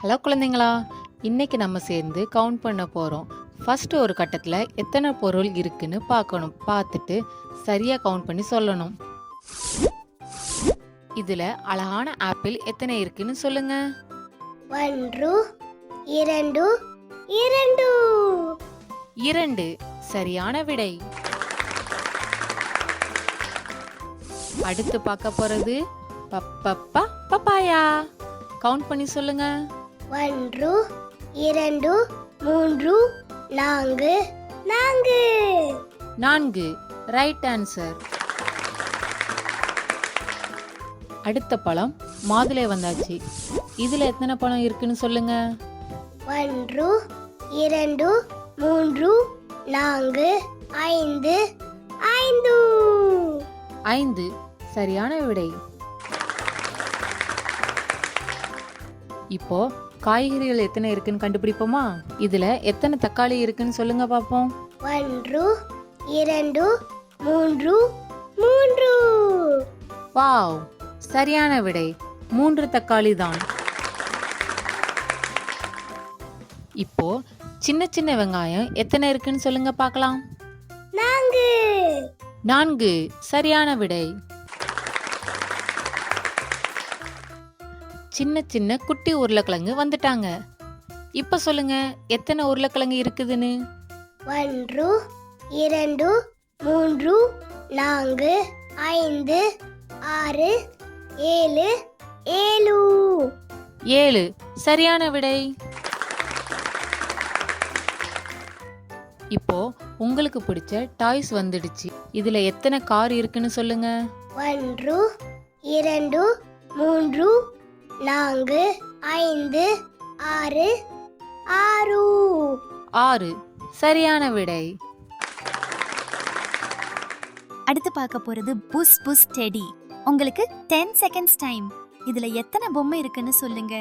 Hello குழந்தைங்களா, இன்னைக்கு நம்ம சேர்ந்து கவுண்ட் பண்ண போகிறோம். ஃபர்ஸ்ட் ஒரு கட்டத்தில் எத்தனை பொருள் இருக்குன்னு பார்க்கணும். பார்த்துட்டு சரியாக கவுண்ட் பண்ணி சொல்லணும். இதில் அழகான ஆப்பிள் எத்தனை இருக்குன்னு சொல்லுங்க. 1 2 2 2 சரியான விடை. அடுத்து பார்க்க போகிறது பப்பாயா. கவுண்ட் பண்ணி சொல்லுங்க. 1 2 3 4 4 ரைட் ஆன்சர். அடுத்த பழம் மாதுளை வந்தாச்சு. இதுல எத்தனை பழம் இருக்குன்னு சொல்லுங்க. 1 2 3 4 5 5 சரியான விடை. இப்போ காய்கறிகள் எத்தனை இருக்குன்னு கண்டுபிடிப்போமா? இதுல எத்தனை தக்காளி இருக்குன்னு சொல்லுங்க பாப்போம். 1 2 3 வாவ், சரியான விடை. 3 தக்காளி தான். இப்போ சின்ன சின்ன வெங்காயம் எத்தனை இருக்குன்னு சொல்லுங்க பார்க்கலாம். 4 சரியான விடை. சின்ன சின்ன குட்டி உருளைக்கிழங்கு வந்துட்டாங்க. இப்ப சொல்லுங்க, எத்தனை உருளைக்கிழங்கு இருக்குதுன்னு. 1 2 3 4 5 6 7 7 சரியான விடை. இப்போ உங்களுக்கு பிடிச்ச டாய்ஸ் வந்துடுச்சு. இதுல எத்தனை கார் இருக்குன்னு சொல்லுங்க. 1 2 3 4 5 6 6 சரியான விடை. அடுத்து பார்க்க போறது புஸ் புஸ் டெடி. உங்களுக்கு 10 செகண்ட்ஸ் டைம். இதுல எத்தனை பொம்மை இருக்குன்னு சொல்லுங்க.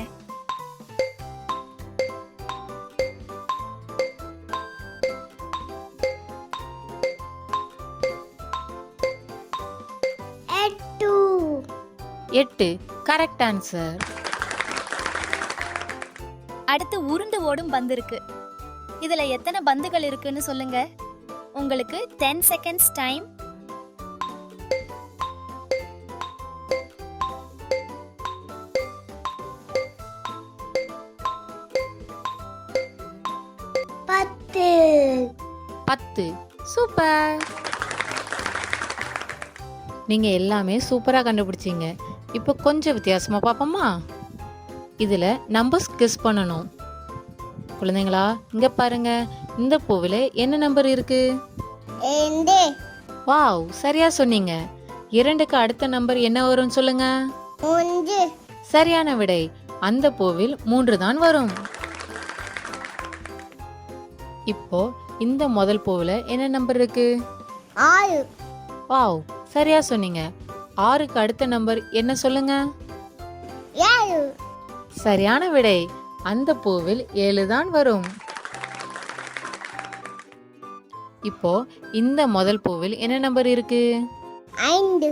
8 கரெக்ட் ஆன்சர். அடுத்து உருண்டு ஓடும் பந்து இருக்கு. இதுல எத்தனை பந்துகள் இருக்குன்னு சொல்லுங்க. உங்களுக்கு 10 செகண்ட்ஸ் டைம். 10 சூப்பர். நீங்க எல்லாமே சூப்பரா கண்டுபிடிச்சீங்க. இப்போ கொஞ்சம் வித்தியாசமா பார்ப்போமா? இதுல நம்பர்ஸ் கெஸ் பண்ணணும். குழந்தைங்களா, இங்க பாருங்க. இந்த பூவில் என்ன நம்பர் இருக்கு? 2 வாவ், சரியா சொன்னீங்க. 2க்கு அடுத்த நம்பர் என்ன வரும்னு சொல்லுங்க. 3 சரியான விடை. அந்த பூவில் 3 தான் வரும். இப்போ இந்த முதல் பூவில் என்ன நம்பர் இருக்கு? 6 வாவ், சரியா சொன்னீங்க. 6க்கு அடுத்த நம்பர் என்ன சொல்லுங்க. 7 சரியான விடை. அந்த பூவில் 7 தான் வரும். இப்போ இந்த முதல் பூவில் என்ன நம்பர் இருக்கு? 5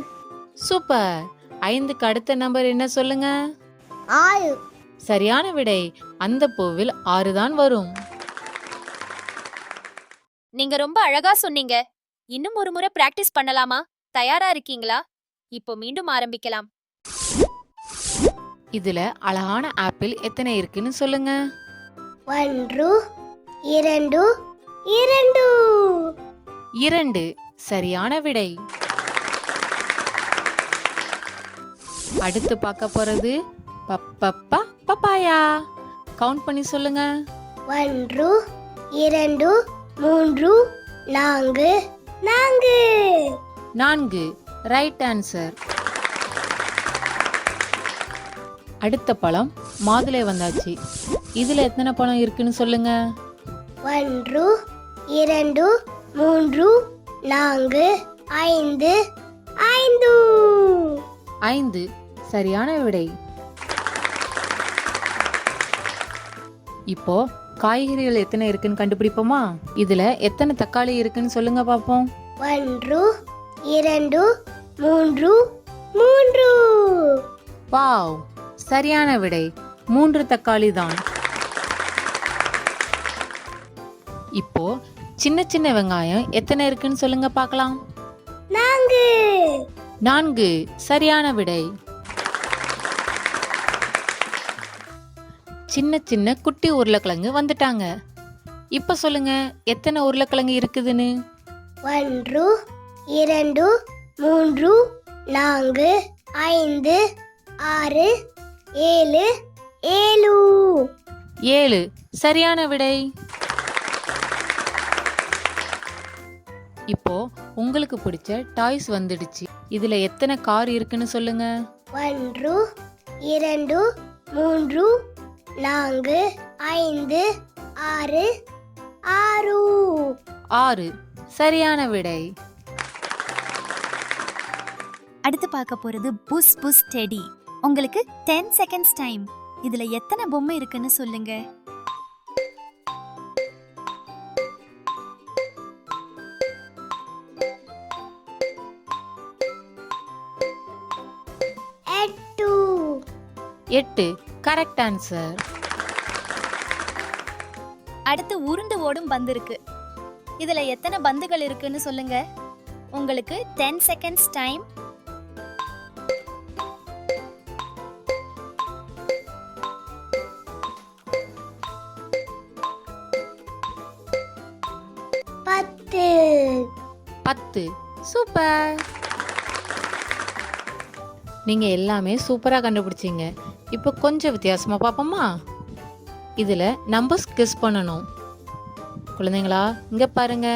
சூப்பர். 5க்கு அடுத்த நம்பர் என்ன சொல்லுங்க. 6 சரியான விடை. அந்த பூவில் 6 தான் வரும். நீங்க ரொம்ப அழகா சொன்னீங்க. இன்னும் ஒரு முறை பிராக்டிஸ் பண்ணலாமா? தயாரா இருக்கீங்களா? இப்போ மீண்டும் ஆரம்பிக்கலாம். இதுல அழகான ஆப்பிள் எத்தனை இருக்குன்னு சொல்லுங்க. 1 2 2 சரியான விடை. அடுத்து பார்க்க போறது பப்பாயா. கவுண்ட் பண்ணி சொல்லுங்க. 1 2 3 4 4 ரைட் ஆன்சர். அடுத்த பழம் மாதுளை வந்தாச்சு. இதுல எத்தனை பழம் இருக்குன்னு சொல்லுங்க. 1 2 3 4 5 5 சரியான விடை. இப்போ காய்கறிகள் எத்தனை இருக்குன்னு கண்டுபிடிப்போமா? இதுல எத்தனை தக்காளி இருக்குன்னு சொல்லுங்க பாப்போம். 1 2 3 வாவ், சரியான விடை. 3 தக்காளி தான். இப்போ சின்ன சின்ன வெங்காயம் எத்தனை இருக்குன்னு சொல்லுங்க பார்க்கலாம். 4 சரியான விடை. சின்ன சின்ன குட்டி உருளைக்கிழங்கு வந்துட்டாங்க. இப்ப சொல்லுங்க எத்தனை உருளைக்கிழங்கு இருக்குதுன்னு. 1 2 3 4 5 6 7 7 சரியான விடை. இப்போ உங்களுக்கு பிடிச்ச டாய்ஸ் வந்துடுச்சு. இதுல எத்தனை கார் இருக்குன்னு சொல்லுங்க. 1 2 3 4 5 6 6 சரியான விடை. அடுத்து பார்க்க போறது புஸ் புஸ் டெடி. உங்களுக்கு 10 செகண்ட்ஸ் டைம். இதுல எத்தனை பொம்மை இருக்குன்னு சொல்லுங்க. 8 கரெக்ட் ஆன்சர். அடுத்து உருண்டு ஓடும் பந்து இருக்கு. இதுல எத்தனை பந்துகள் இருக்குன்னு சொல்லுங்க. உங்களுக்கு 10 செகண்ட்ஸ் டைம். பத்து சூப்பர். நீங்க எல்லாமே சூப்பரா கண்டுபிடிச்சீங்க. இப்போ கொஞ்சம் வித்தியாசமா பாப்போமா. இதுல நம்பர்ஸ் கெஸ் பண்ணணும். குழந்தைங்களா இங்க பாருங்க,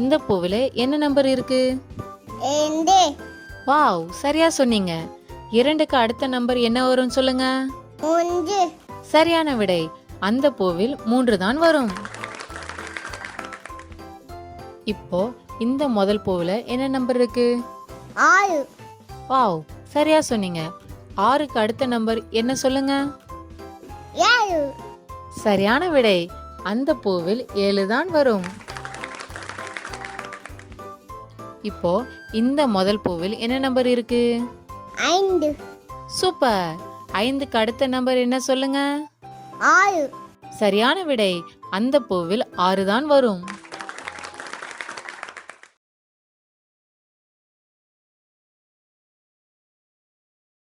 இந்த பூவில என்ன நம்பர் இருக்கு. 2 வாவ் சரியா சொன்னீங்க. 2க்கு அடுத்த நம்பர் என்ன வரும்னு சொல்லுங்க. 3 சரியான விடை. அந்த பூவில் 3 தான் வரும். இப்போ இந்த முதல் பூவில் என்ன நம்பர் இருக்கு. 6 வாவ் சரியா சொன்னீங்க. 6க்கு அடுத்த நம்பர் என்ன சொல்லுங்க. 7 சரியான விடை. அந்த பூவில் 7 தான் வரும். இப்போ இந்த முதல் பூவில் என்ன நம்பர் இருக்கு. 5 சூப்பர். 5க்கு அடுத்த நம்பர் என்ன சொல்லுங்க. 6 சரியான விடை. அந்த பூவில் 6 தான் வரும்.